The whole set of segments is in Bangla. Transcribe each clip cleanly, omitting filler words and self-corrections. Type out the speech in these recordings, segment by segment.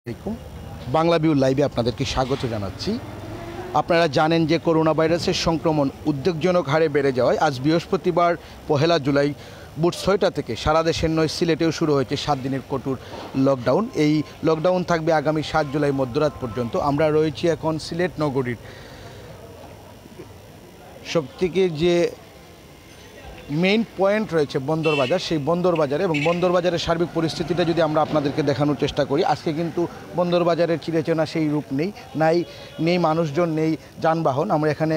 আসসালামু আলাইকুম। বাংলা ভিউ লাইভে আপনাদেরকে স্বাগত জানাচ্ছি। আপনারা জানেন যে করোনা ভাইরাসের সংক্রমণ উদ্বেগজনক হারে বেড়ে যাওয়ায় আজ বৃহস্পতিবার 1 জুলাই ভোর 6টা থেকে সারা দেশের নয় সিলেটেও শুরু হয়েছে 7 দিনের কঠোর লকডাউন। এই লকডাউন থাকবে আগামী 7 জুলাই মধ্যরাত পর্যন্ত। আমরা রয়েছি এখন সিলেট নগরীর সবথেকে যে মেইন পয়েন্ট রয়েছে বন্দর বাজার, সেই বন্দর বাজারে এবং বন্দর বাজারের সার্বিক পরিস্থিতিটা যদি আমরা আপনাদেরকে দেখানোর চেষ্টা করি, আজকে কিন্তু বন্দর বাজারের চিরেচেনা সেই রূপ নেই মানুষজন, নেই যানবাহন। আমরা এখানে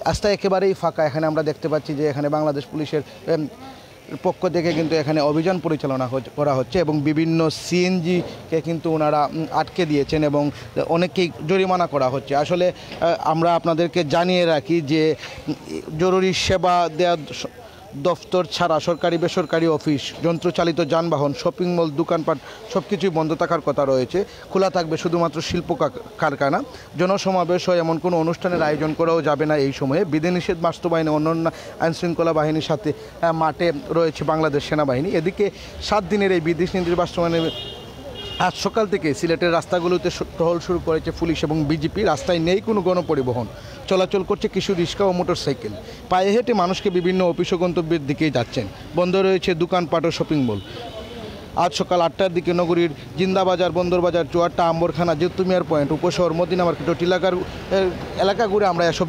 রাস্তা একেবারেই ফাঁকা। এখানে আমরা দেখতে পাচ্ছি যে এখানে বাংলাদেশ পুলিশের পক্ষ থেকে কিন্তু এখানে অভিযান পরিচালনা করা হচ্ছে এবং বিভিন্ন সিএনজিকে কিন্তু ওনারা আটকে দিয়েছেন এবং অনেককেই জরিমানা করা হচ্ছে। আসলে আমরা আপনাদেরকে জানিয়ে রাখি যে জরুরি সেবা দেওয়া দফতর ছাড়া সরকারি বেসরকারি অফিস, যন্ত্রচালিত যানবাহন, শপিং মল, দোকানপাট সব কিছুই বন্ধ থাকার কথা রয়েছে। খোলা থাকবে শুধুমাত্র শিল্প কারখানা। জনসমাবেশ হয় এমন কোনো অনুষ্ঠানের আয়োজন করাও যাবে না এই সময়ে। বিধিনিষেধ বাস্তবায়নে অন্যান্য আইনশৃঙ্খলা বাহিনীর সাথে মাঠে রয়েছে বাংলাদেশ সেনাবাহিনী। এদিকে 7 দিনের এই বিধিনিষেধ বাস্তবায়নে আজ সকাল থেকে সিলেটের রাস্তাগুলোতে টহল শুরু করেছে পুলিশ এবং বিজিপি। রাস্তায় নেই কোনো গণপরিবহন, চলাচল করছে কিছু রিক্সা ও মোটরসাইকেল। পায়ে হেঁটে মানুষকে বিভিন্ন অফিস ও গন্তব্যের দিকেই যাচ্ছেন। বন্ধ রয়েছে দোকানপাট ও শপিং মল। আজ সকাল 8টার দিকে নগরীর জিন্দাবাজার, বন্দরবাজার, চুয়াট্টা, আম্বরখানা, জেতুমিয়ার পয়েন্ট, উপশহর, মদিনা মার্কেট ও টিলাকার এলাকা ঘুরে আমরা এসব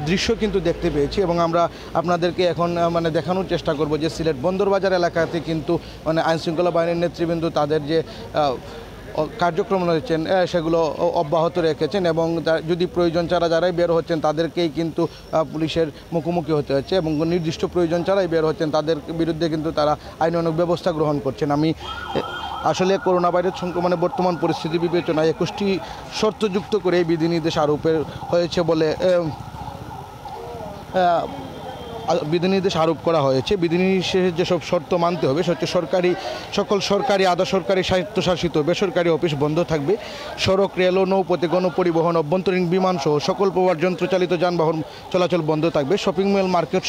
দৃশ্য কিন্তু দেখতে পেয়েছি এবং আমরা আপনাদেরকে এখন দেখানোর চেষ্টা করব যে সিলেট বন্দরবাজার এলাকাতে কিন্তু আইনশৃঙ্খলা বাহিনীর নেতৃবৃন্দ তাদের যে কার্যক্রম রয়েছেন সেগুলো অব্যাহত রেখেছেন এবং যদি প্রয়োজন ছাড়া যারাই বের হচ্ছেন তাদেরকেই কিন্তু পুলিশের মুখোমুখি হতে হচ্ছে এবং নির্দিষ্ট প্রয়োজন ছাড়াই বের হচ্ছেন তাদের বিরুদ্ধে কিন্তু তারা আইনানুগ ব্যবস্থা গ্রহণ করছেন। আমি আসলে করোনা ভাইরাস সংক্রমণের বর্তমান পরিস্থিতি বিবেচনায় 21টি শর্তযুক্ত করে এই বিধিনির্দেশ আরোপের হয়েছে বলে বিধিনির্দেশ আরোপ করা হয়েছে। বিধিনির্দেশের যেসব শর্ত মানতে হবে হচ্ছে সকল সরকারি, আধা সরকারি, স্বায়ত্তশাসিত বেসরকারি অফিস বন্ধ থাকবে। সড়ক, রেল ও নৌপথে গণপরিবহন, অভ্যন্তরীণ বিমান সহ সকল প্রকার যন্ত্রচালিত যানবাহন চলাচল বন্ধ থাকবে। শপিং মল, মার্কেট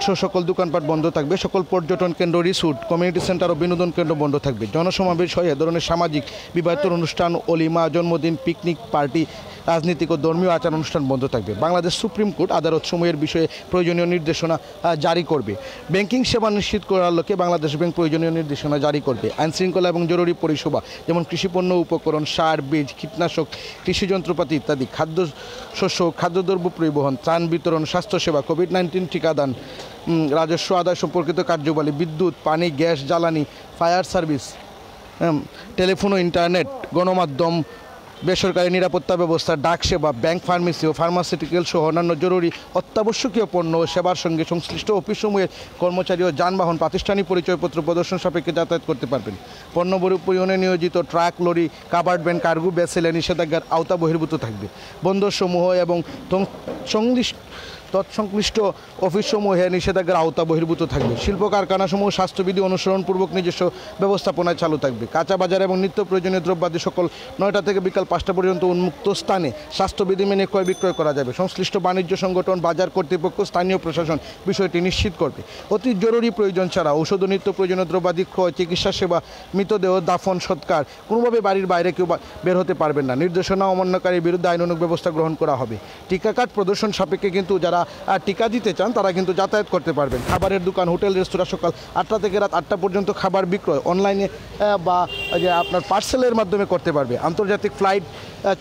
সহ সকল দোকানপাট বন্ধ থাকবে। সকল পর্যটন কেন্দ্র, রিসোর্ট, কমিউনিটি সেন্টার ও বিনোদন কেন্দ্র বন্ধ থাকবে। জনসমাবেশ হয় এ ধরনের সামাজিক বিবাহের অনুষ্ঠান, অলিমা, জন্মদিন, পিকনিক, পার্টি, রাজনৈতিক ও ধর্মীয় আচার অনুষ্ঠান বন্ধ থাকবে। বাংলাদেশ সুপ্রিম কোর্ট আদালত সমূহের বিষয়ে প্রয়োজনীয় নির্দেশনা জারি করবে। ব্যাংকিং সেবা নিশ্চিত করার লক্ষ্যে বাংলাদেশ ব্যাংক প্রয়োজনীয় নির্দেশনা জারি করবে। আইনশৃঙ্খলা এবং জরুরি পরিষেবা যেমন কৃষিপণ্য, উপকরণ, সার, বীজ, কীটনাশক, কৃষি যন্ত্রপাতি ইত্যাদি, খাদ্যশস্য, খাদ্যদ্রব্য পরিবহন, ত্রাণ বিতরণ, স্বাস্থ্যসেবা, কোভিড-19 টিকাদান, রাজস্ব আদায় সম্পর্কিত কার্যাবলী, বিদ্যুৎ, পানি, গ্যাস, জ্বালানি, ফায়ার সার্ভিস, টেলিফোন ও ইন্টারনেট, গণমাধ্যম, বেসরকারি নিরাপত্তা ব্যবস্থা, ডাক সেবা, ব্যাংক, ফার্মেসি ও ফার্মাসিউটিক্যাল সহ অন্যান্য জরুরি অত্যাবশ্যকীয় পণ্য ও সেবার সঙ্গে সংশ্লিষ্ট অফিসসমূহের কর্মচারী ও যানবাহন প্রাতিষ্ঠানিক পরিচয়পত্র প্রদর্শন সাপেক্ষে যাতায়াত করতে পারবেন। পণ্য পরিবহনে নিয়োজিত truck, lorry, covered van, cargo ভেসেলে নিষেধাজ্ঞার আওতা বহির্ভূত থাকবে। বন্দরসমূহ এবং তৎসংশ্লিষ্ট অফিসসমূহে নিষেধাজ্ঞার আওতা বহির্ভূত থাকবে। শিল্প কারখানাসমূহ স্বাস্থ্যবিধি অনুসরণপূর্বক নিজস্ব ব্যবস্থাপনায় চালু থাকবে। কাঁচা বাজার এবং নিত্য প্রয়োজনীয় দ্রব্যাদি সকল 9টা থেকে বিকাল 5টা পর্যন্ত উন্মুক্ত স্থানে স্বাস্থ্যবিধি মেনে ক্রয় বিক্রয় করা যাবে। সংশ্লিষ্ট বাণিজ্য সংগঠন, বাজার কর্তৃপক্ষ, স্থানীয় প্রশাসন বিষয়টি নিশ্চিত করবে। অতি জরুরি প্রয়োজন ছাড়া ঔষধ ও নিত্য প্রয়োজনীয় দ্রব্যাদি ক্রয়, চিকিৎসা সেবা, মৃতদেহ দাফন, সৎকার কোনোভাবে বাড়ির বাইরে কেউ বের হতে পারবেন না। নির্দেশনা অমান্যকারীর বিরুদ্ধে আইনানুগ ব্যবস্থা গ্রহণ করা হবে। টিকা কার্ড প্রদর্শন সাপেক্ষে কিন্তু যারা টিকা দিতে চান তারা কিন্তু যাতায়াত করতে পারবেন। খাবারের দোকান, হোটেল, রেস্তোরাঁ সকাল 8টা থেকে রাত 8টা পর্যন্ত খাবার বিক্রয় অনলাইনে বা যে আপনার পার্সেলের মাধ্যমে করতে পারবে। আন্তর্জাতিক ফ্লাইট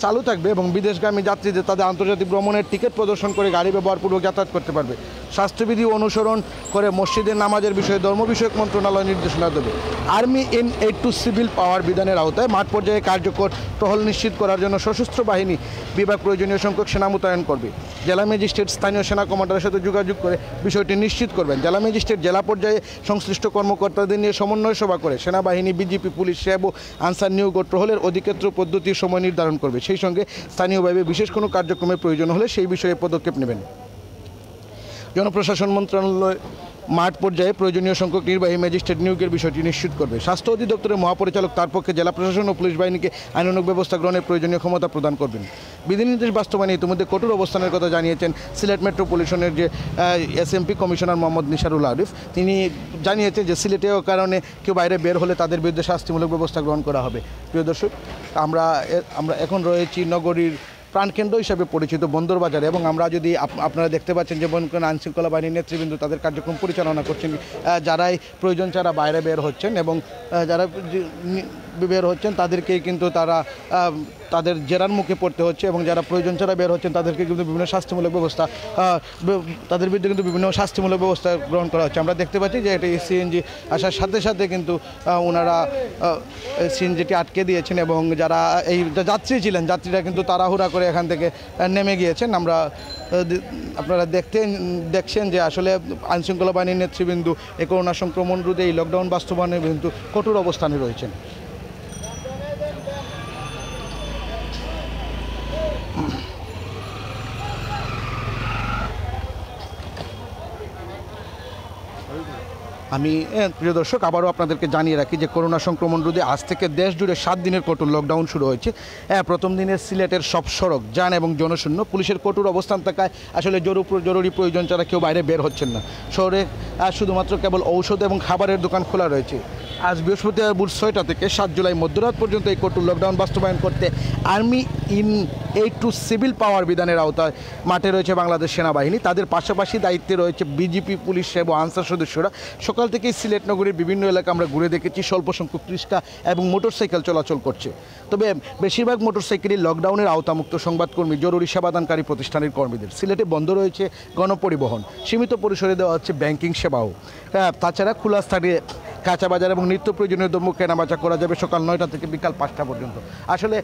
চালু থাকবে এবং বিদেশগামী যাত্রীদের তাদের আন্তর্জাতিক ভ্রমণের টিকিট প্রদর্শন করে গাড়ি ব্যবহারপূর্বক যাতায়াত করতে পারবে। স্বাস্থ্যবিধি অনুসরণ করে মসজিদের নামাজের বিষয়ে ধর্ম বিষয়ক মন্ত্রণালয় নির্দেশনা দেবে। Army in aid two civil পাওয়ার বিধানের আওতায় মাঠ পর্যায়ে কার্যকর টহল নিশ্চিত করার জন্য সশস্ত্র বাহিনী বিভাগ প্রয়োজনীয় সংখ্যক সেনা মোতায়েন করবে। জেলা ম্যাজিস্ট্রেট স্থানীয় সেনা কমান্ডারের সাথে যোগাযোগ করে বিষয়টি নিশ্চিত করবেন। জেলা ম্যাজিস্ট্রেট জেলা পর্যায়ে সংশ্লিষ্ট কর্মকর্তাদের নিয়ে সমন্বয় সভা করে সেনাবাহিনী, বিজিপি, পুলিশ, র্যাব ও আনসার নিয়োগ ও টহলের অধিক্ষেত্র পদ্ধতির সময় নির্ধারণ করবে। সেই সঙ্গে স্থানীয়ভাবে বিশেষ কোনো কার্যক্রমের প্রয়োজন হলে সেই বিষয়ে পদক্ষেপ নেবেন। জনপ্রশাসন মাঠ পর্যায়ে প্রয়োজনীয় সংখ্যক নির্বাহী ম্যাজিস্ট্রেট নিয়োগের বিষয়টি নিশ্চিত করবে। স্বাস্থ্য অধিদপ্তরের মহাপরিচালক তার পক্ষে জেলা প্রশাসন ও পুলিশ বাহিনীকে আইনানুগ ব্যবস্থা গ্রহণের প্রয়োজনীয় ক্ষমতা প্রদান করবেন। বিধিনির্দেশ বাস্তবায়নে ইতিমধ্যে কঠোর অবস্থানের কথা জানিয়েছেন সিলেট মেট্রোপলিটনের যে এসএমপি কমিশনার মোহাম্মদ নিসারুল আরিফ। তিনি জানিয়েছেন যে সিলেটের কারণে কেউ বাইরে বের হলে তাদের বিরুদ্ধে শাস্তিমূলক ব্যবস্থা গ্রহণ করা হবে। প্রিয় দর্শক, আমরা এখন রয়েছি নগরীর প্রাণকেন্দ্র হিসাবে পরিচিত বন্দরবাজারে, এবং আমরা যদি আপনারা দেখতে পাচ্ছেন যে আইনশৃঙ্খলা বাহিনীর নেতৃবৃন্দ তাদের কার্যক্রম পরিচালনা করছেন। যারাই প্রয়োজন ছাড়া বাইরে বের হচ্ছেন এবং যারা বের হচ্ছেন তাদেরকেই কিন্তু তাদের জেরার মুখে পড়তে হচ্ছে, এবং যারা প্রয়োজন ছাড়া বের হচ্ছেন তাদেরকে কিন্তু বিভিন্ন শাস্তিমূলক ব্যবস্থা তাদের বিরুদ্ধে কিন্তু বিভিন্ন শাস্তিমূলক ব্যবস্থা গ্রহণ করা হচ্ছে। আমরা দেখতে পাচ্ছি যে এটি সিএনজি আসার সাথে সাথে কিন্তু ওনারা সিএনজিটি আটকে দিয়েছেন, এবং যারা এই যাত্রী ছিলেন যাত্রীরা কিন্তু তাড়াহুড়া করে এখান থেকে নেমে গিয়েছেন। আপনারা দেখছেন যে আসলে আইনশৃঙ্খলা বাহিনীর নেতৃবৃন্দ এই করোনা সংক্রমণ রোধে এই লকডাউন বাস্তবায়নে কিন্তু কঠোর অবস্থানে রয়েছেন। আমি প্রিয় দর্শক আবারও আপনাদেরকে জানিয়ে রাখি যে করোনা সংক্রমণ রোধে আজ থেকে দেশ জুড়ে 7 দিনের কঠোর লকডাউন শুরু হয়েছে। প্রথম দিনে সিলেটের সব সড়ক যান এবং জনশূন্য, পুলিশের কঠোর অবস্থান থাকায় আসলে জরুরি প্রয়োজন ছাড়া কেউ বাইরে বের হচ্ছেন না। শহরে শুধুমাত্র কেবল ঔষধ এবং খাবারের দোকান খোলা রয়েছে। আজ বৃহস্পতিবার ভোর 6টা থেকে 7 জুলাই মধ্যরাত পর্যন্ত এই কঠোর লকডাউন বাস্তবায়ন করতে army in aid two civil পাওয়ার বিধানের আওতায় মাঠে রয়েছে বাংলাদেশ সেনাবাহিনী। তাদের পাশাপাশি দায়িত্বে রয়েছে বিজিপি, পুলিশ এবং আনসার সদস্যরা। সকাল থেকেই সিলেট নগরীর বিভিন্ন এলাকা আমরা ঘুরে দেখেছি স্বল্প সংখ্যক রিক্সা এবং মোটরসাইকেল চলাচল করছে। তবে বেশিরভাগ মোটরসাইকেলই লকডাউনের আওতামুক্ত সংবাদকর্মী, জরুরি সেবাদানকারী প্রতিষ্ঠানের কর্মীদের। সিলেটে বন্ধ রয়েছে গণপরিবহন, সীমিত পরিসরে দেওয়া হচ্ছে ব্যাংকিং সেবাও। তাছাড়া খোলা স্থানে কাঁচা বাজার এবং নিত্য প্রয়োজনীয় দ্রব্য কেনাবেচা করা যাবে সকাল 9টা থেকে বিকাল 5টা পর্যন্ত। আসলে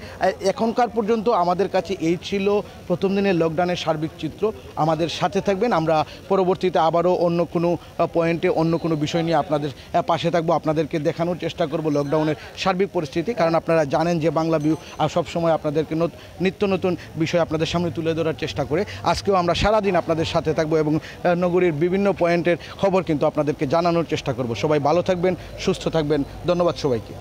এখনকার পর্যন্ত আমাদের কাছে এই ছিল প্রথম দিনের লকডাউনের সার্বিক চিত্র। আমাদের সাথে থাকবেন, আমরা পরবর্তীতে আবারও অন্য কোনো পয়েন্টে অন্য কোনো বিষয় নিয়ে আপনাদের পাশে থাকবো, আপনাদেরকে দেখানোর চেষ্টা করব লকডাউনের সার্বিক পরিস্থিতি। কারণ আপনারা জানেন যে বাংলা ভিউ সবসময় আপনাদেরকে নিত্য নতুন বিষয় আপনাদের সামনে তুলে ধরার চেষ্টা করে। আজকেও আমরা সারাদিন আপনাদের সাথে থাকবো এবং নগরীর বিভিন্ন পয়েন্টের খবর কিন্তু আপনাদেরকে জানানোর চেষ্টা করব। সবাই ভালো থাকবেন, সুস্থ থাকবেন। ধন্যবাদ সবাইকে।